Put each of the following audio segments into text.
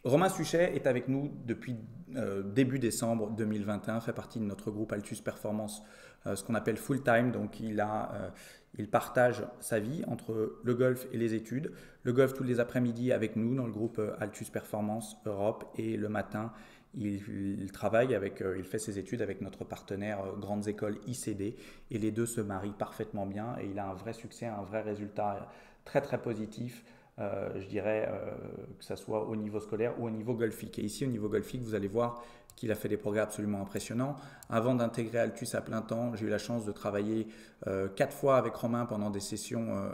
Romain Suchet est avec nous depuis début décembre 2021, fait partie de notre groupe Altus Performance, ce qu'on appelle full time. Donc il partage sa vie entre le golf et les études. Le golf tous les après-midi avec nous dans le groupe Altus Performance Europe, et le matin il travaille il fait ses études avec notre partenaire Grandes Écoles ICD, et les deux se marient parfaitement bien et il a un vrai succès, un vrai résultat très très positif. Je dirais que ce soit au niveau scolaire ou au niveau golfique. Et ici, au niveau golfique, vous allez voir qu'il a fait des progrès absolument impressionnants. Avant d'intégrer Altus à plein temps, j'ai eu la chance de travailler 4 fois avec Romain pendant des sessions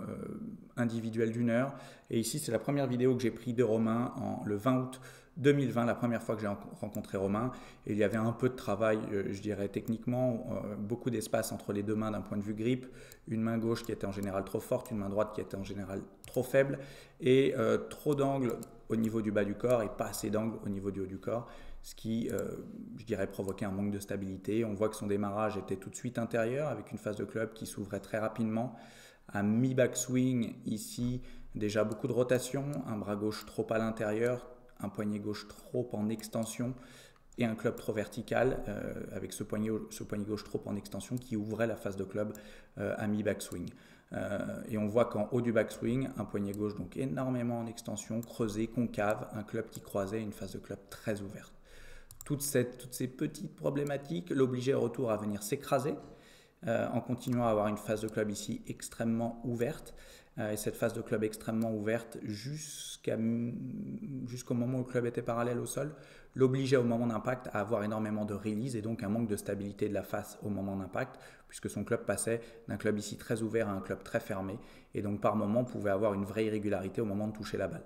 individuelles d'1 heure. Et ici, c'est la première vidéo que j'ai prise de Romain le 20 août 2020, la première fois que j'ai rencontré Romain. Et il y avait un peu de travail, je dirais techniquement, beaucoup d'espace entre les deux mains d'un point de vue grip, une main gauche qui était en général trop forte, une main droite qui était en général trop faible, et trop d'angle au niveau du bas du corps et pas assez d'angle au niveau du haut du corps, ce qui, je dirais, provoquait un manque de stabilité. On voit que son démarrage était tout de suite intérieur avec une phase de club qui s'ouvrait très rapidement. Un mi-backswing ici, déjà beaucoup de rotation, un bras gauche trop à l'intérieur, un poignet gauche trop en extension et un club trop vertical avec ce poignet gauche trop en extension qui ouvrait la phase de club à mi-backswing. Et on voit qu'en haut du backswing, un poignet gauche donc énormément en extension, creusé, concave, un club qui croisait, une phase de club très ouverte. Toutes ces petites problématiques l'obligeaient au retour à venir s'écraser en continuant à avoir une phase de club ici extrêmement ouverte. Et cette phase de club extrêmement ouverte jusqu'au moment où le club était parallèle au sol l'obligeait au moment d'impact à avoir énormément de release et donc un manque de stabilité de la face au moment d'impact, puisque son club passait d'un club ici très ouvert à un club très fermé, et donc par moment pouvait avoir une vraie irrégularité au moment de toucher la balle.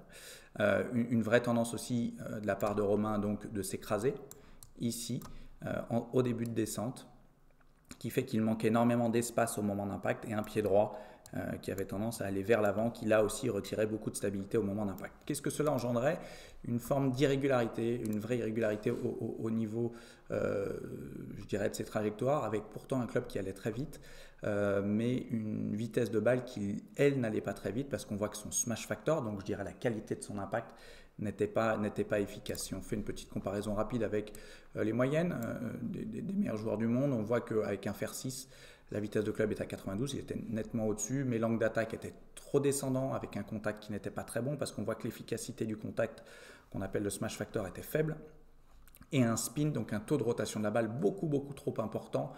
Une vraie tendance aussi de la part de Romain donc de s'écraser ici au début de descente, qui fait qu'il manquait énormément d'espace au moment d'impact, et un pied droit qui avait tendance à aller vers l'avant, qui là aussi retirait beaucoup de stabilité au moment d'impact. Qu'est-ce que cela engendrait? Une forme d'irrégularité, une vraie irrégularité au niveau, je dirais, de ses trajectoires, avec pourtant un club qui allait très vite, mais une vitesse de balle qui, elle, n'allait pas très vite, parce qu'on voit que son smash factor, donc je dirais la qualité de son impact, n'était pas efficace. Si on fait une petite comparaison rapide avec les moyennes des meilleurs joueurs du monde, on voit qu'avec un fer 6, la vitesse de club est à 92, il était nettement au-dessus, mais l'angle d'attaque était trop descendant avec un contact qui n'était pas très bon, parce qu'on voit que l'efficacité du contact, qu'on appelle le smash factor, était faible, et un spin, donc un taux de rotation de la balle beaucoup trop important,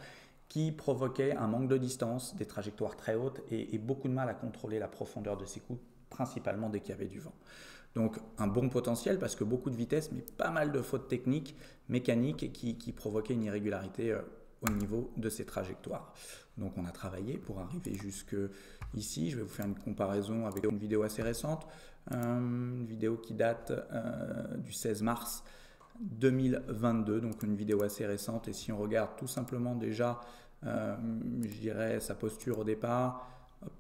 qui provoquait un manque de distance, des trajectoires très hautes et beaucoup de mal à contrôler la profondeur de ses coups, principalement dès qu'il y avait du vent. Donc un bon potentiel parce que beaucoup de vitesse, mais pas mal de fautes techniques, mécaniques qui provoquaient une irrégularité au niveau de ces trajectoires. Donc on a travaillé pour arriver jusque ici. Je vais vous faire une comparaison avec une vidéo assez récente, une vidéo qui date du 16 mars 2022, donc une vidéo assez récente. Et si on regarde tout simplement déjà, je dirais sa posture au départ,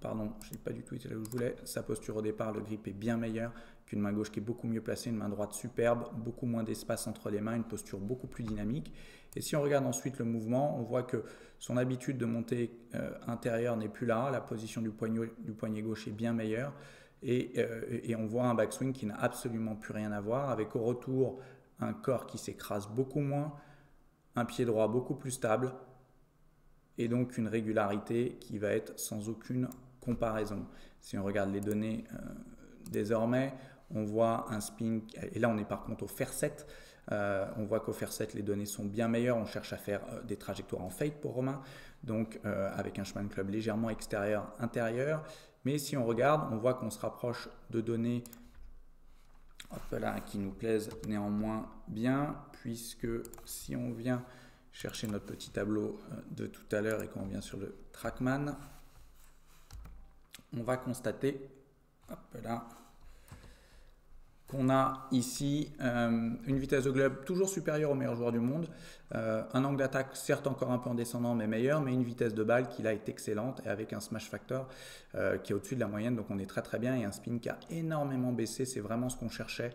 pardon, je n'ai pas du tout été là où je voulais, sa posture au départ, le grip est bien meilleur qu'une main gauche qui est beaucoup mieux placée, une main droite superbe, beaucoup moins d'espace entre les mains, une posture beaucoup plus dynamique. Et si on regarde ensuite le mouvement, on voit que son habitude de montée intérieure n'est plus là, la position du poignet gauche est bien meilleure, et on voit un backswing qui n'a absolument plus rien à voir, avec au retour un corps qui s'écrase beaucoup moins, un pied droit beaucoup plus stable, et donc une régularité qui va être sans aucune comparaison. Si on regarde les données désormais, on voit un spin, et là on est par contre au fer 7, on voit qu'au fer 7 les données sont bien meilleures, on cherche à faire des trajectoires en fade pour Romain, donc avec un chemin de club légèrement extérieur-intérieur, mais si on regarde, on voit qu'on se rapproche de données là, qui nous plaisent néanmoins bien, puisque si on vient chercher notre petit tableau de tout à l'heure et qu'on vient sur le Trackman, on va constater qu'on a ici une vitesse de club toujours supérieure aux meilleurs joueurs du monde, un angle d'attaque certes encore un peu en descendant mais meilleur, mais une vitesse de balle qui là est excellente et avec un smash factor qui est au-dessus de la moyenne, donc on est très bien, et un spin qui a énormément baissé, c'est vraiment ce qu'on cherchait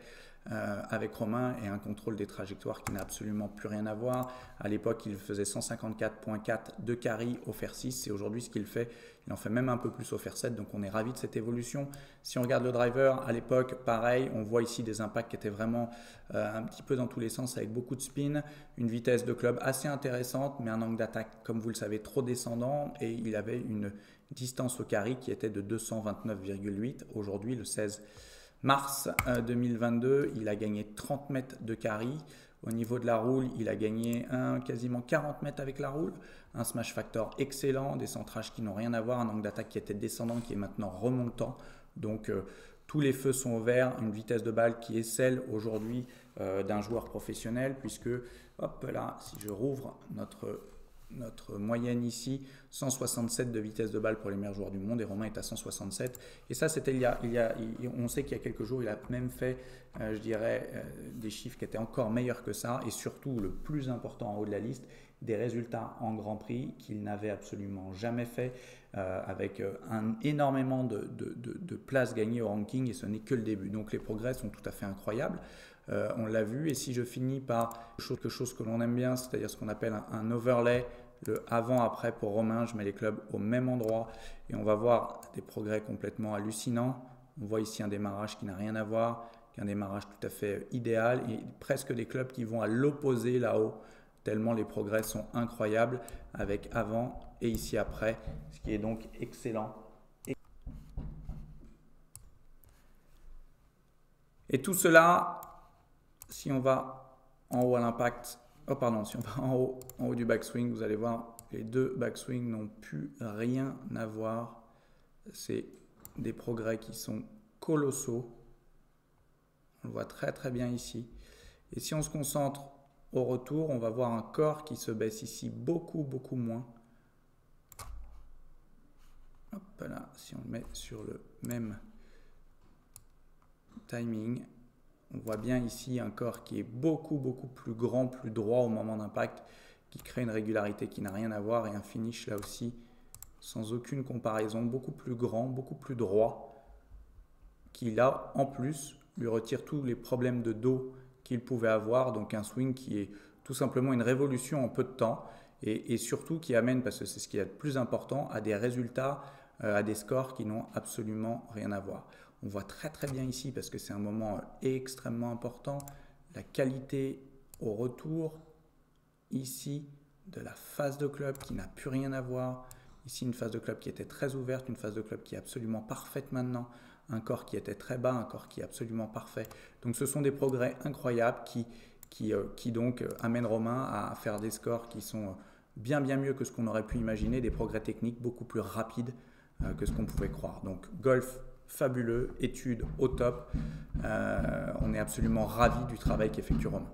avec Romain et un contrôle des trajectoires qui n'a absolument plus rien à voir. À l'époque, il faisait 154.4 de carry au fer 6 et aujourd'hui, ce qu'il fait, il en fait même un peu plus au fer 7. Donc, on est ravi de cette évolution. Si on regarde le driver, à l'époque, pareil, on voit ici des impacts qui étaient vraiment un petit peu dans tous les sens avec beaucoup de spin, une vitesse de club assez intéressante, mais un angle d'attaque, comme vous le savez, trop descendant et il avait une distance au carry qui était de 229,8. Aujourd'hui, le 16 mars 2022, il a gagné 30 mètres de carry. Au niveau de la roule, il a gagné quasiment 40 mètres avec la roule. Un smash factor excellent, des centrages qui n'ont rien à voir, un angle d'attaque qui était descendant, qui est maintenant remontant. Donc tous les feux sont au vert, une vitesse de balle qui est celle aujourd'hui d'un joueur professionnel, puisque, hop là, si je rouvre notre moyenne ici, 167 de vitesse de balle pour les meilleurs joueurs du monde et Romain est à 167. Et ça, c'était on sait qu'il y a quelques jours, il a même fait, je dirais, des chiffres qui étaient encore meilleurs que ça et surtout, le plus important en haut de la liste, des résultats en Grand Prix qu'il n'avait absolument jamais fait avec énormément de places gagnées au ranking et ce n'est que le début. Donc les progrès sont tout à fait incroyables. On l'a vu et si je finis par quelque chose que l'on aime bien, c'est-à-dire ce qu'on appelle un overlay, le avant-après pour Romain, je mets les clubs au même endroit et on va voir des progrès complètement hallucinants. On voit ici un démarrage qui n'a rien à voir, un démarrage tout à fait idéal et presque des clubs qui vont à l'opposé là-haut, tellement les progrès sont incroyables avec avant et ici après, ce qui est donc excellent. Et tout cela, si on va en haut à l'impact, si on va en haut du backswing, vous allez voir, les deux backswings n'ont plus rien à voir. C'est des progrès qui sont colossaux. On le voit très très bien ici. Et si on se concentre au retour, on va voir un corps qui se baisse ici beaucoup moins. Hop là, si on le met sur le même timing, on voit bien ici un corps qui est beaucoup plus grand, plus droit au moment d'impact, qui crée une régularité qui n'a rien à voir et un finish là aussi sans aucune comparaison, beaucoup plus grand, beaucoup plus droit, qui là en plus lui retire tous les problèmes de dos qu'il pouvait avoir, donc un swing qui est tout simplement une révolution en peu de temps et surtout qui amène, parce que c'est ce qui est le plus important, à des résultats, à des scores qui n'ont absolument rien à voir. On voit très très bien ici parce que c'est un moment extrêmement important, la qualité au retour, ici de la phase de club qui n'a plus rien à voir, ici une phase de club qui était très ouverte, une phase de club qui est absolument parfaite maintenant, un corps qui était très bas, un corps qui est absolument parfait. Donc ce sont des progrès incroyables qui donc amènent Romain à faire des scores qui sont bien mieux que ce qu'on aurait pu imaginer, des progrès techniques beaucoup plus rapides que ce qu'on pouvait croire. Donc golf fabuleux, études au top. On est absolument ravis du travail qu'effectue Romain.